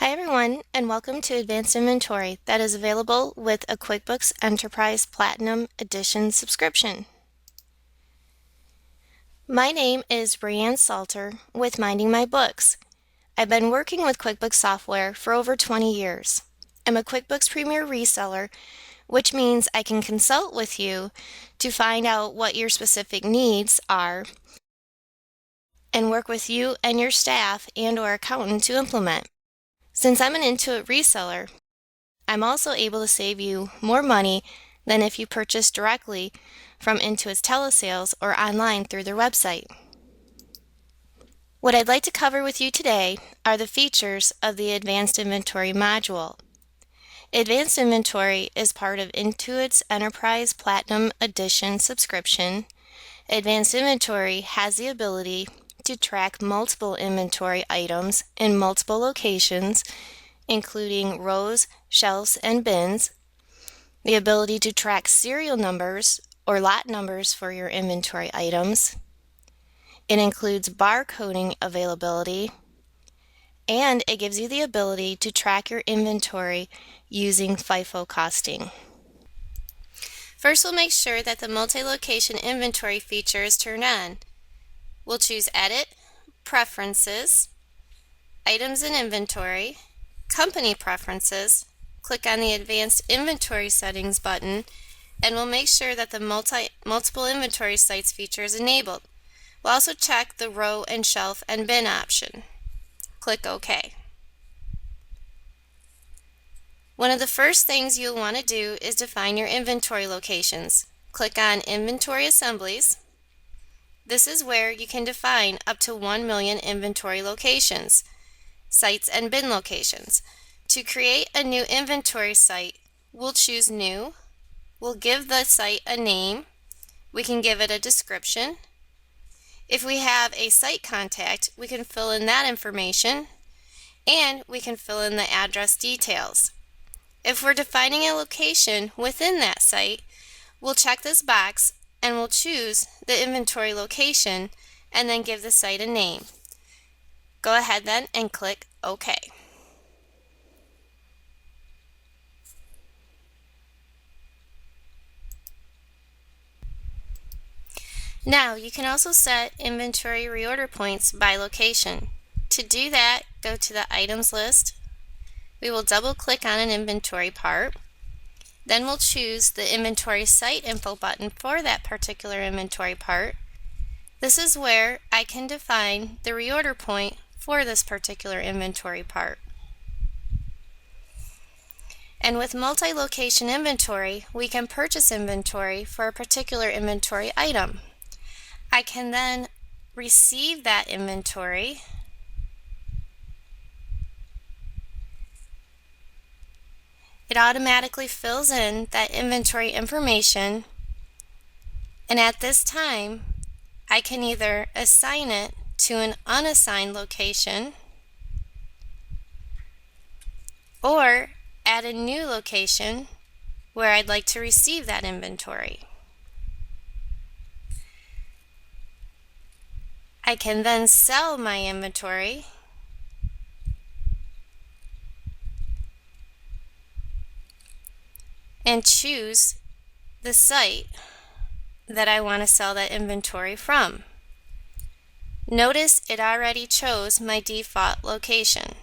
Hi everyone, and welcome to Advanced Inventory that is available with a QuickBooks Enterprise Platinum Edition subscription. My name is Brianne Salter with Minding My Books. I've been working with QuickBooks software for over 20 years. I'm a QuickBooks Premier reseller, which means I can consult with you to find out what your specific needs are and work with you and your staff and/or accountant to implement. Since I'm an Intuit reseller, I'm also able to save you more money than if you purchase directly from Intuit's telesales or online through their website. What I'd like to cover with you today are the features of the Advanced Inventory module. Advanced Inventory is part of Intuit's Enterprise Platinum Edition subscription. Advanced Inventory has the ability to track multiple inventory items in multiple locations, including rows, shelves, and bins, the ability to track serial numbers or lot numbers for your inventory items. It includes barcoding availability, and it gives you the ability to track your inventory using FIFO costing. First, we'll make sure that the multi-location inventory feature is turned on. We'll choose Edit, Preferences, Items in Inventory, Company Preferences, click on the Advanced Inventory Settings button, and we'll make sure that the multiple inventory sites feature is enabled. We'll also check the row and shelf and bin option. Click OK. One of the first things you'll want to do is define your inventory locations. Click on Inventory Assemblies. This is where you can define up to 1 million inventory locations, sites, and bin locations. To create a new inventory site, we'll choose New. We'll give the site a name. We can give it a description. If we have a site contact, we can fill in that information, and we can fill in the address details. If we're defining a location within that site, we'll check this box and we'll choose the inventory location and then give the site a name. Go ahead then and click OK. Now you can also set inventory reorder points by location. To do that, go to the items list. We will double click on an inventory part. Then we'll choose the inventory site info button for that particular inventory part. This is where I can define the reorder point for this particular inventory part. And with multi-location inventory, we can purchase inventory for a particular inventory item. I can then receive that inventory It automatically fills in that inventory information, and at this time I can either assign it to an unassigned location or add a new location where I'd like to receive that inventory. I can then sell my inventory and choose the site that I want to sell that inventory from. Notice it already chose my default location.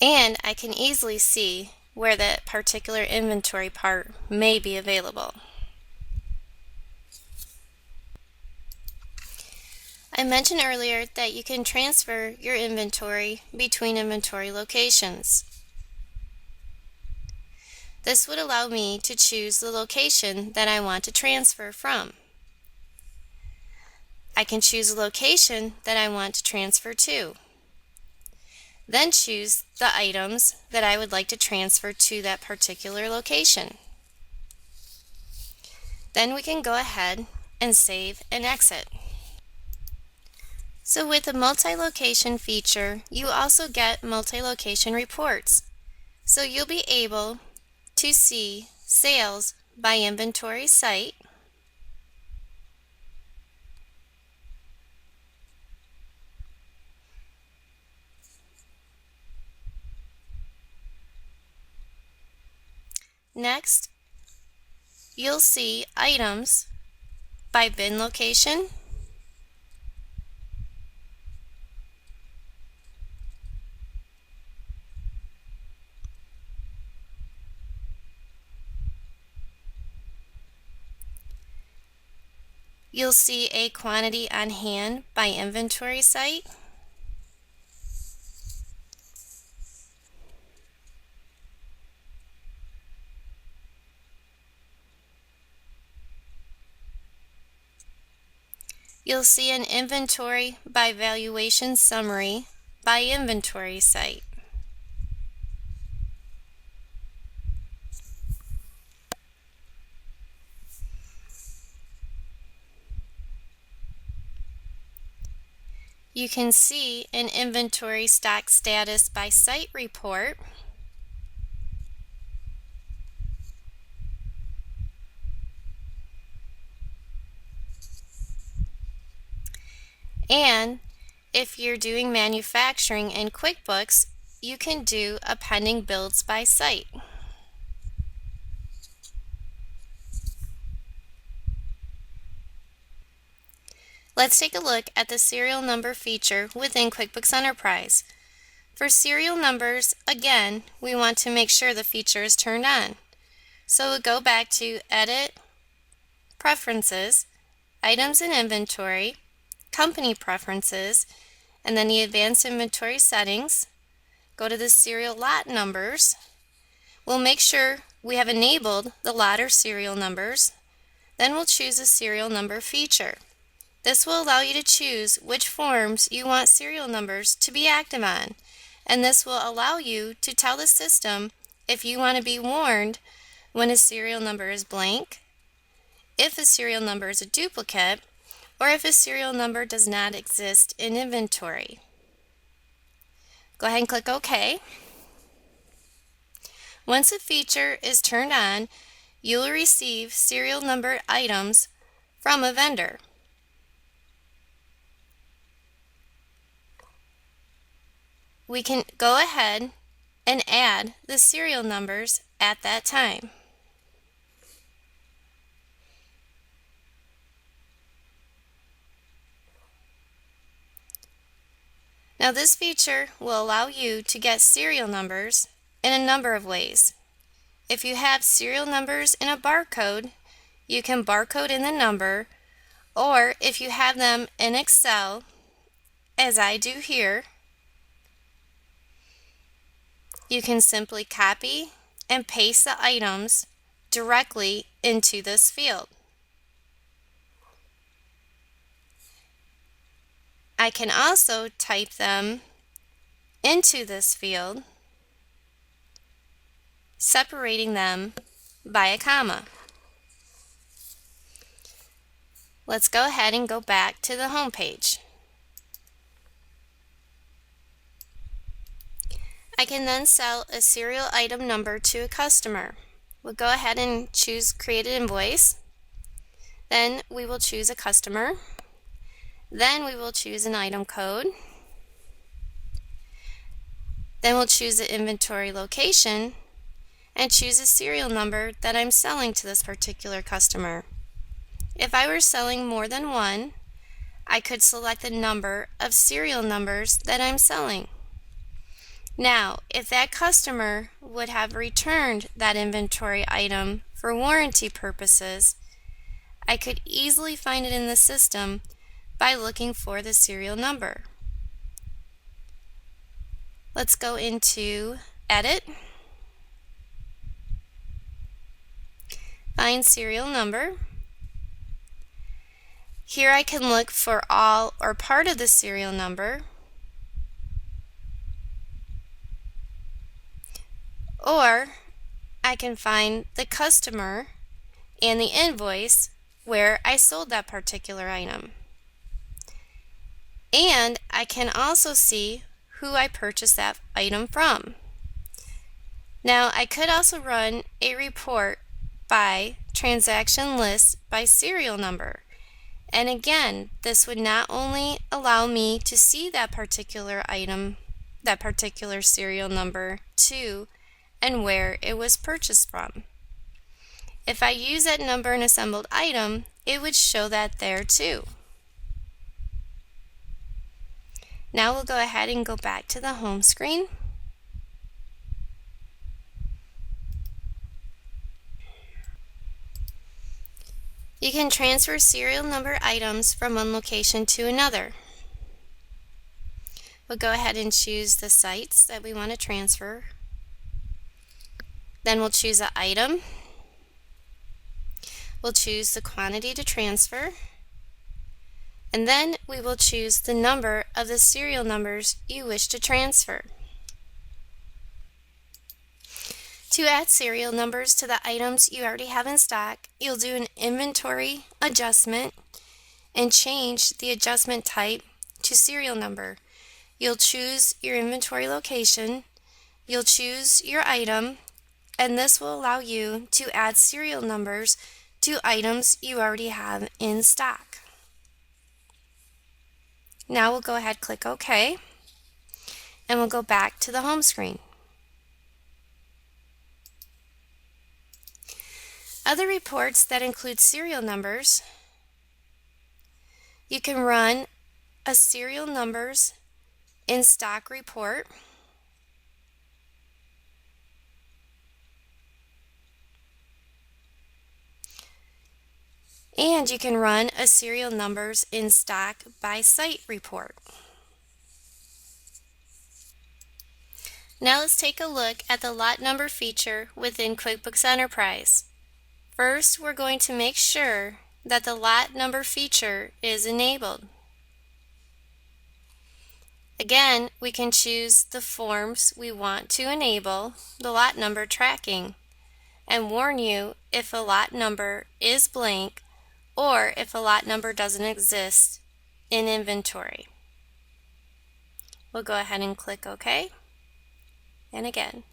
And I can easily see where that particular inventory part may be available. I mentioned earlier that you can transfer your inventory between inventory locations. This would allow me to choose the location that I want to transfer from. I can choose a location that I want to transfer to. Then choose the items that I would like to transfer to that particular location. Then we can go ahead and save and exit. So with the multi-location feature, you also get multi-location reports. So you'll be able to see sales by inventory site, Next, you'll see items by bin location, you'll see a quantity on hand by inventory site, you'll see an inventory by valuation summary by inventory site. You can see an inventory stock status by site report, and if you're doing manufacturing in QuickBooks, you can do a pending builds by site. Let's take a look at the serial number feature within QuickBooks Enterprise. For serial numbers, again, we want to make sure the feature is turned on. So we'll go back to Edit, Preferences, Items in Inventory, Company Preferences, and then the Advanced Inventory Settings. Go to the serial lot numbers. We'll make sure we have enabled the lot or serial numbers. Then we'll choose a serial number feature. This will allow you to choose which forms you want serial numbers to be active on, and this will allow you to tell the system if you want to be warned when a serial number is blank, if a serial number is a duplicate, or if a serial number does not exist in inventory. Go ahead and click OK. Once a feature is turned on, you will receive serial number items from a vendor. We can go ahead and add the serial numbers at that time. Now this feature will allow you to get serial numbers in a number of ways. If you have serial numbers in a barcode, you can barcode in the number, or if you have them in Excel, as I do here, you can simply copy and paste the items directly into this field. I can also type them into this field, separating them by a comma. Let's go ahead and go back to the home page. I can then sell a serial item number to a customer. We'll go ahead and choose Create an Invoice. Then we will choose a customer. Then we will choose an item code. Then we'll choose the inventory location and choose a serial number that I'm selling to this particular customer. If I were selling more than one, I could select the number of serial numbers that I'm selling. Now, if that customer would have returned that inventory item for warranty purposes, I could easily find it in the system by looking for the serial number. Let's go into Edit, find serial number. Here I can look for all or part of the serial number, or I can find the customer and the invoice where I sold that particular item. And I can also see who I purchased that item from. Now I could also run a report by transaction list by serial number. And again, this would not only allow me to see that particular item, that particular serial number too, and where it was purchased from. If I use that number in assembled item, it would show that there too. Now we'll go ahead and go back to the home screen. You can transfer serial number items from one location to another. We'll go ahead and choose the sites that we want to transfer. Then we'll choose an item. We'll choose the quantity to transfer. And then we will choose the number of the serial numbers you wish to transfer. To add serial numbers to the items you already have in stock, you'll do an inventory adjustment and change the adjustment type to serial number. You'll choose your inventory location, you'll choose your item, and this will allow you to add serial numbers to items you already have in stock. Now we'll go ahead and click OK, and we'll go back to the home screen. Other reports that include serial numbers, you can run a serial numbers in stock report. And you can run a serial numbers in stock by site report. Now let's take a look at the lot number feature within QuickBooks Enterprise. First, we're going to make sure that the lot number feature is enabled. Again, we can choose the forms we want to enable the lot number tracking and warn you if a lot number is blank or if a lot number doesn't exist in inventory. We'll go ahead and click OK. And again,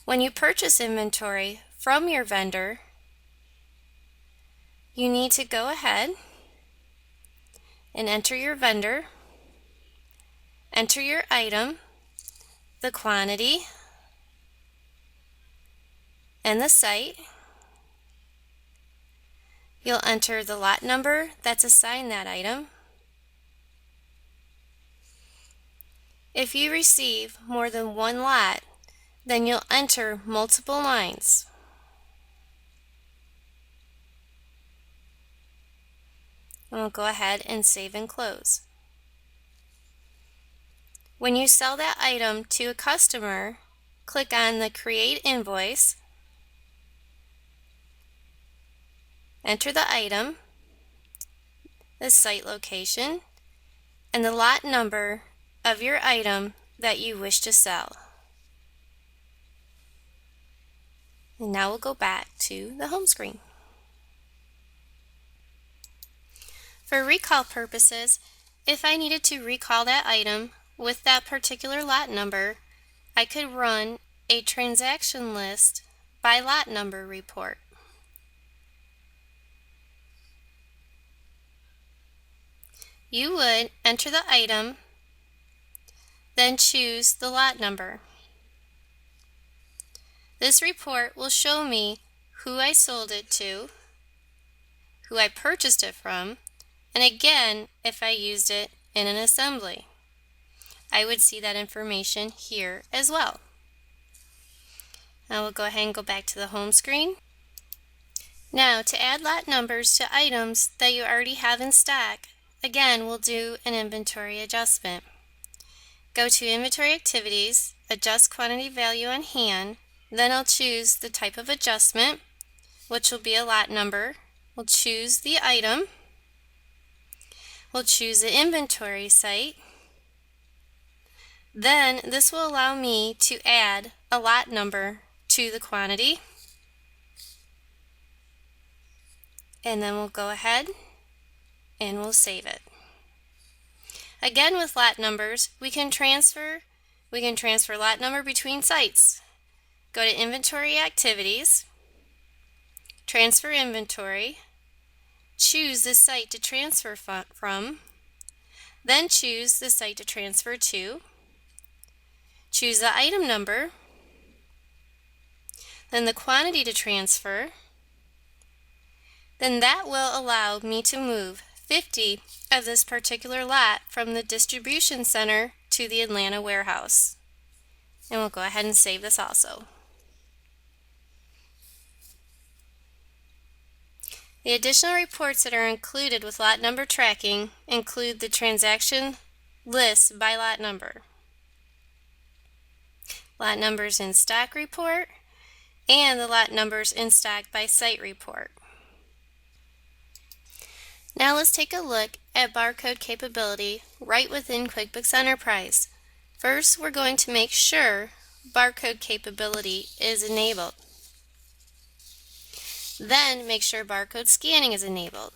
when you purchase inventory from your vendor, you need to go ahead and enter your vendor, enter your item, the quantity, and the site. You'll enter the lot number that's assigned that item. If you receive more than one lot, then you'll enter multiple lines. And we'll go ahead and save and close. When you sell that item to a customer, click on the Create Invoice, enter the item, the site location, and the lot number of your item that you wish to sell. And now we'll go back to the home screen. For recall purposes, if I needed to recall that item with that particular lot number, I could run a transaction list by lot number report. You would enter the item, then choose the lot number. This report will show me who I sold it to, who I purchased it from, and again, if I used it in an assembly. I would see that information here as well. Now we'll go ahead and go back to the home screen. Now to add lot numbers to items that you already have in stock, again we'll do an inventory adjustment. Go to Inventory Activities, Adjust Quantity Value on Hand, then I'll choose the type of adjustment, which will be a lot number. We'll choose the item. We'll choose the inventory site. Then this will allow me to add a lot number to the quantity. And then we'll go ahead and we'll save it. Again, with lot numbers, we can transfer lot number between sites. Go to Inventory Activities, Transfer Inventory, choose the site to transfer from, then choose the site to transfer to, choose the item number, then the quantity to transfer, then that will allow me to move 50 of this particular lot from the distribution center to the Atlanta warehouse. And we'll go ahead and save this also. The additional reports that are included with lot number tracking include the transaction list by lot number, lot numbers in stock report, and the lot numbers in stock by site report. Now let's take a look at barcode capability right within QuickBooks Enterprise. First, we're going to make sure barcode capability is enabled. Then make sure barcode scanning is enabled.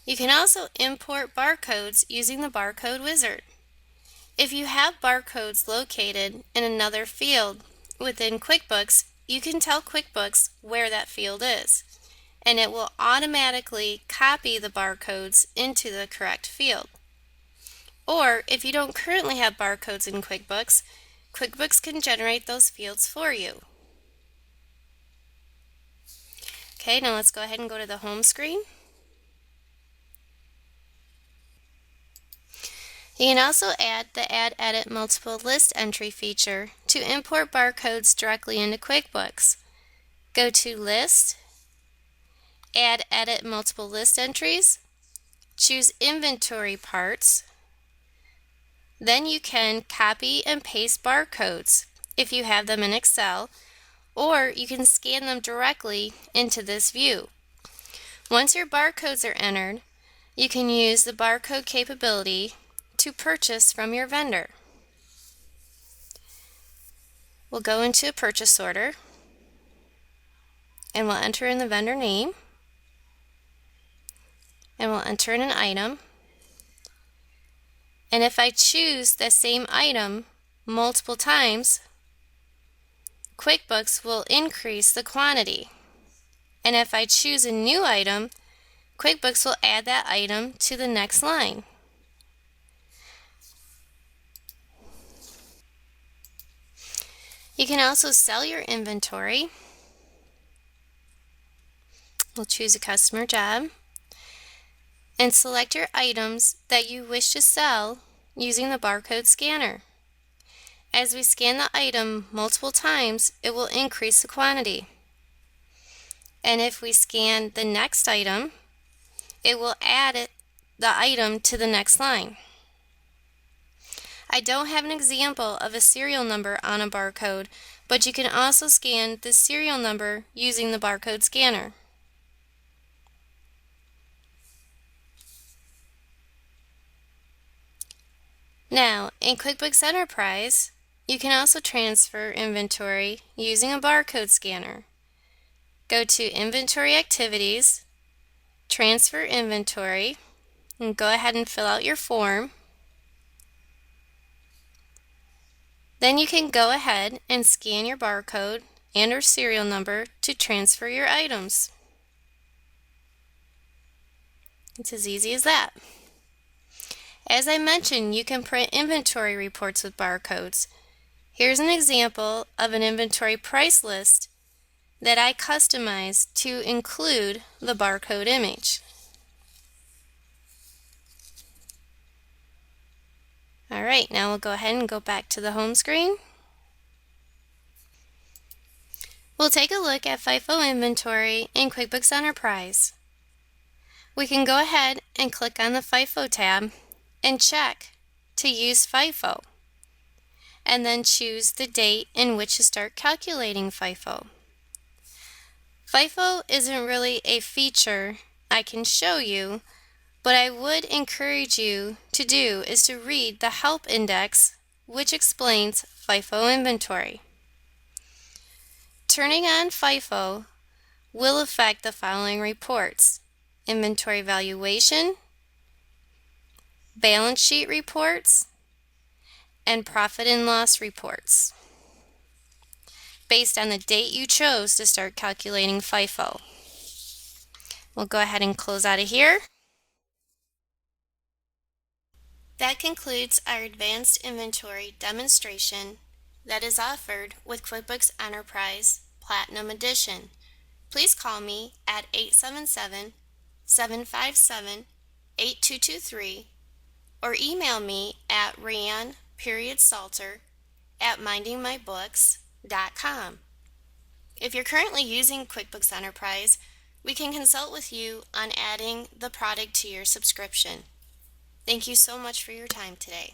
You can also import barcodes using the barcode wizard. If you have barcodes located in another field within QuickBooks, you can tell QuickBooks where that field is, and it will automatically copy the barcodes into the correct field. Or if you don't currently have barcodes in QuickBooks, QuickBooks can generate those fields for you. Okay, now let's go ahead and go to the home screen. You can also add the Add Edit Multiple List Entry feature to import barcodes directly into QuickBooks. Go to List, Add Edit Multiple List Entries, choose Inventory Parts. Then you can copy and paste barcodes if you have them in Excel, or you can scan them directly into this view. Once your barcodes are entered, you can use the barcode capability to purchase from your vendor. We'll go into a purchase order and we'll enter in the vendor name and we'll enter in an item. And if I choose the same item multiple times, QuickBooks will increase the quantity. And if I choose a new item, QuickBooks will add that item to the next line. You can also sell your inventory. We'll choose a customer job and select your items that you wish to sell using the barcode scanner. As we scan the item multiple times, it will increase the quantity. And if we scan the next item, it will add the item to the next line. I don't have an example of a serial number on a barcode, but you can also scan the serial number using the barcode scanner. Now, in QuickBooks Enterprise, you can also transfer inventory using a barcode scanner. Go to Inventory Activities, Transfer Inventory, and go ahead and fill out your form. Then you can go ahead and scan your barcode and or serial number to transfer your items. It's as easy as that. As I mentioned, you can print inventory reports with barcodes. Here's an example of an inventory price list that I customized to include the barcode image. Alright, now we'll go ahead and go back to the home screen. We'll take a look at FIFO inventory in QuickBooks Enterprise. We can go ahead and click on the FIFO tab and check to use FIFO, and then choose the date in which to start calculating FIFO. FIFO isn't really a feature I can show you, but I would encourage you to do is to read the help index, which explains FIFO inventory. Turning on FIFO will affect the following reports: inventory valuation, balance sheet reports, and profit and loss reports, based on the date you chose to start calculating FIFO. We'll go ahead and close out of here. That concludes our advanced inventory demonstration that is offered with QuickBooks Enterprise Platinum Edition. please call me at 877-757-8223 or email me at rian.salter@mindingmybooks.com. If you're currently using QuickBooks Enterprise, we can consult with you on adding the product to your subscription. Thank you so much for your time today.